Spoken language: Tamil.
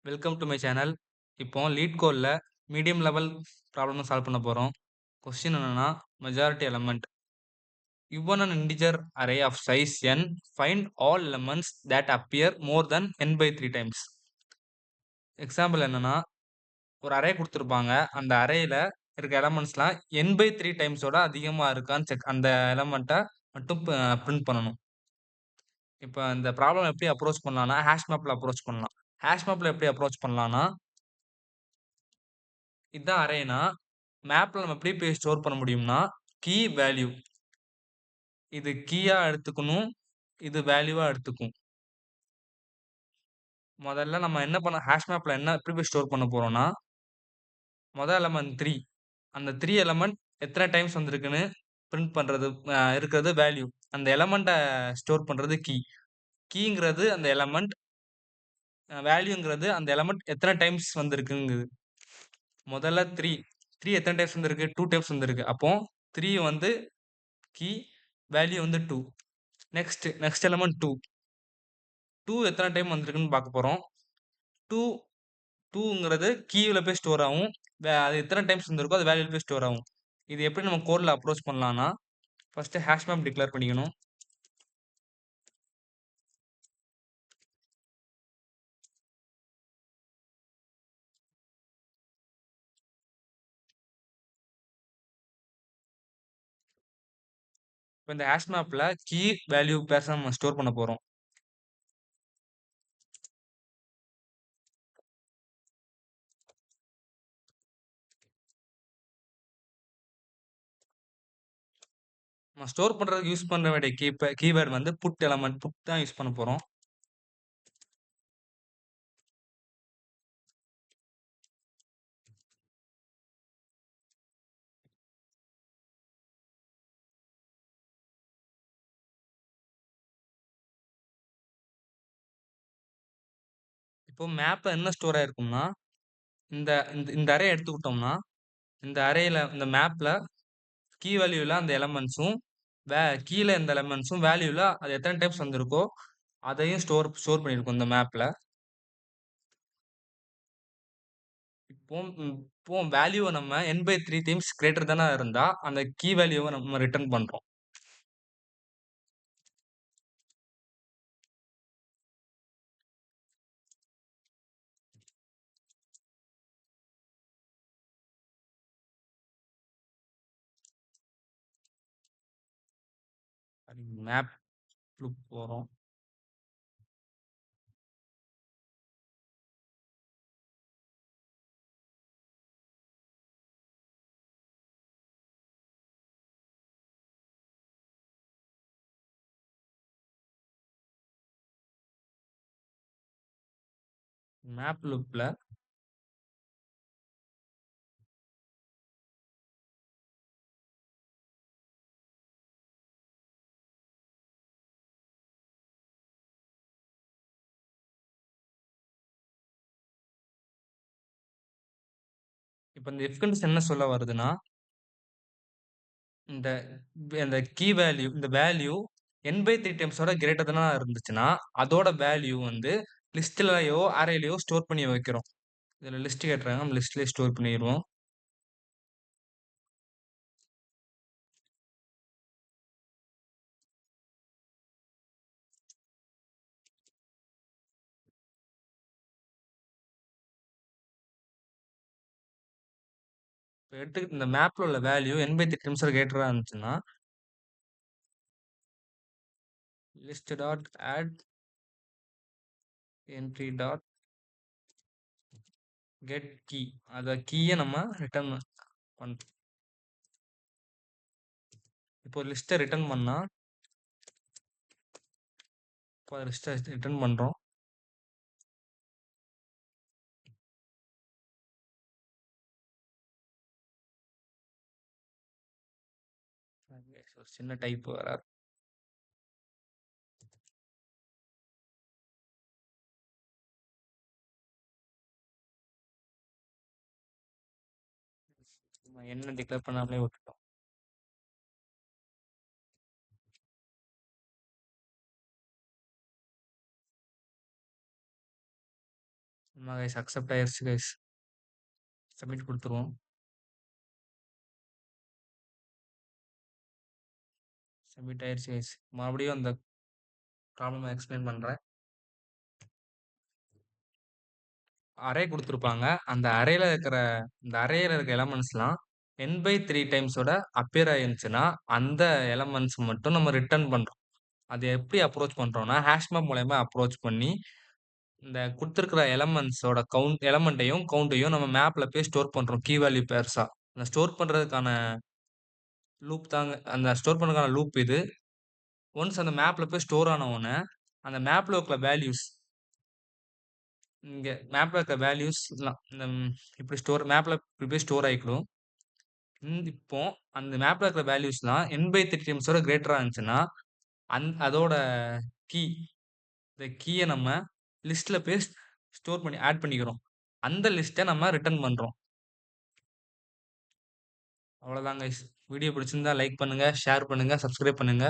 Welcome to my channel. இப்போ லீட் கோட்ல மீடியம் லெவல் ப்ராப்ளம் சால்வ் பண்ண போறோம். கொஸ்டின் என்னன்னா majority element. Given an integer array of size n, find all elements that appear more than n by 3 times. Example என்னன்னா ஒரு அரே குடுத்துருப்பாங்க. அந்த அரேல இருக்க எலிமெண்ட்ஸ்லாம் n by 3 டைம்ஸோட அதிகமா இருக்கான்னு அந்த எலிமெண்ட்ட மட்டும் பிரிண்ட் பண்ணணும். இப்ப இந்த ப்ராப்ளம் எப்படி அப்ரோச் பண்ணலாம்னா, ஹாஷ் மேப்ல அப்ரோச் பண்ணலாம். ஹாஷ் மேப்ல எப்படி அப்ரோச் பண்ணலாம்னா, இதான் அரேனா, மேப்ல நம்ம எப்படி போய் ஸ்டோர் பண்ண முடியும்னா, கீ, வேல்யூ. இது கீயா எடுத்துக்கணும். இது வேல்யூவா எடுத்துக்கும். முதல்ல நம்ம என்ன பண்ண ஹாஷ் மேப்ல எப்படி போய் ஸ்டோர் பண்ண போறோம்னா, மொத எலிமெண்ட் 3. அந்த 3 எலிமெண்ட் எத்தன டைம்ஸ் வந்திருக்குன்னு பிரிண்ட் பண்றது இருக்கிறது வேல்யூ. அந்த எலிமெண்ட்ட ஸ்டோர் பண்றது கீ. கீங்கிறது அந்த எலிமெண்ட், வேல்யூங்கிறது அந்த எலிமெண்ட் எத்தன டைம்ஸ் வந்திருக்குங்குது. முதல்ல 3. 3 எத்தன டைம்ஸ் வந்திருக்கு? 2 டைம்ஸ் வந்திருக்கு. அப்போ 3 வந்து கீ, வேல்யூ வந்து 2. Next element 2. 2 எத்தன டைம் வந்திருக்குன்னு பார்க்க போறோம். 2 2ங்கிறது கீல போய் ஸ்டோர் ஆகும். அது எத்தன டைம்ஸ் வந்திருக்கோ அது வேல்யூல போய் ஸ்டோர் ஆகும். இது எப்படி நம்ம கோட்ல அப்ரோச் பண்ணலாம்னா, ஃபர்ஸ்ட் ஹாஷ் மேப் டிக்ளேர் பண்ணிக்கணும். இப்ப இந்த ஹாஷ் மேப்ல கீ, வேல்யூ பேர்ஸ நம்ம ஸ்டோர் பண்ண போறோம். நம்ம ஸ்டோர் பண்றதுக்கு யூஸ் பண்ண வேண்டிய கீவேர்ட் வந்து புட் எலிமெண்ட். புட் தான் யூஸ் பண்ண போறோம். இப்போ மேப்ல என்ன ஸ்டோர் ஆயிருக்கும்னா, இந்த இந்த இந்த அரே எடுத்துக்கிட்டோம்னா, இந்த அரேல இந்த மேப்ல கீ வேல்யூல அந்த எலிமெண்ட்ஸும், வே கீழ இந்த எலிமெண்ட்ஸும், வேல்யூல அது எத்தன டைம்ஸ் வந்திருக்கோ அதையும் ஸ்டோர் பண்ணியிருக்கும் இந்த மேப்ல. இப்போ வேல்யூவ நம்ம n by 3 டைம்ஸ் கிரேட்டர் தானா இருந்தா, அந்த கீ வேல்யூவ நம்ம ரிட்டர்ன் பண்றோம். மேப் லூப் போறோம். மேப் லூப்ல இப்ப இந்த இஃப் கண்டிஷன் என்ன சொல்ல வருதுன்னா, இந்த அந்த கீ வேல்யூ இந்த வேல்யூ n by 3 டைம்ஸோட கிரேட்டர் தானா இருந்துச்சுன்னா, அதோட வேல்யூ வந்து லிஸ்ட்லயோ, அரேலயோ ஸ்டோர் பண்ணி வைக்கிறோம். இதுல லிஸ்ட் கேட்டுறாங்க. நம்ம லிஸ்ட்லயே ஸ்டோர் பண்ணிருவோம். இப்ப எடுத்துக்கிட்டு இந்த மேப்ல உள்ள வேல்யூ n by 3 டைம்ஸோட கிரேட்டரா இருந்துச்சுன்னா, list dot add entry dot get key. அத கீய நம்ம ரிட்டர்ன் பண்றோம். இப்போ லிஸ்ட்ட ரிட்டர்ன் பண்ணா, இப்போ லிஸ்ட்ட ரிட்டர்ன் பண்றோம். சின்ன டைப் எரர். நம்ம என்ன டிக்ளேர் பண்ணாமலே விட்டுட்டோம். ஆமா கைஸ் அக்செப்ட் ஆயிருச்சு கைஸ். சப்மிட் குடுத்துருவோம். சப்மிட் ஆயிருச்சு கைஸ். மறுபடியும் அந்த ப்ராப்ளம எக்ஸ்பிளைன் பண்றேன். அரே குடுத்துருப்பாங்க. அந்த அரேல இருக்க எலமெண்ட்ஸ்லாம் n/3 டைம்ஸோட அப்பியர் ஆயிருந்துச்சுன்னா, அந்த எலமெண்ட்ஸ் மட்டும் நம்ம ரிட்டர்ன் பண்றோம். அது எப்படி அப்ரோச் பண்றோம்னா, ஹாஷ் மேப் மூலியமா அப்ரோச் பண்ணி, இந்த குடுத்திருக்கிற எலமெண்ட்டையும், கவுண்ட்டையும் நம்ம மேப்ல போய் ஸ்டோர் பண்றோம். கீ வேல்யூ பெயர்ஸா. அந்த ஸ்டோர் பண்றதுக்கான அந்த ஸ்டோர் பண்றதுக்கான லூப் இது. ஒன்ஸ் அந்த மேப்ல போய் ஸ்டோர் ஆன உடனே, அந்த மேப்ல இருக்கிற வேல்யூஸ் இங்க மேப்ல இருக்க வேல்யூஸ்லாம் இப்படி மேப்ல இப்படி போய் ஸ்டோர் ஆயிக்கிடும். இப்போ அந்த மேப்ல இருக்கிற வேல்யூஸ்லாம் n/3 டைம்ஸோட கிரேட்டரா இருந்துச்சுன்னா, அதோட கீ இந்த கீய நம்ம லிஸ்ட்ல போய் ஸ்டோர் பண்ணி ஆட் பண்ணிக்கிறோம். அந்த லிஸ்ட்ட நம்ம ரிட்டர்ன் பண்றோம். அவ்வளோதான் கைஸ். வீடியோ பிடிச்சிருந்தா லைக் பண்ணுங்க, ஷேர் பண்ணுங்க, சப்ஸ்கிரைப் பண்ணுங்க.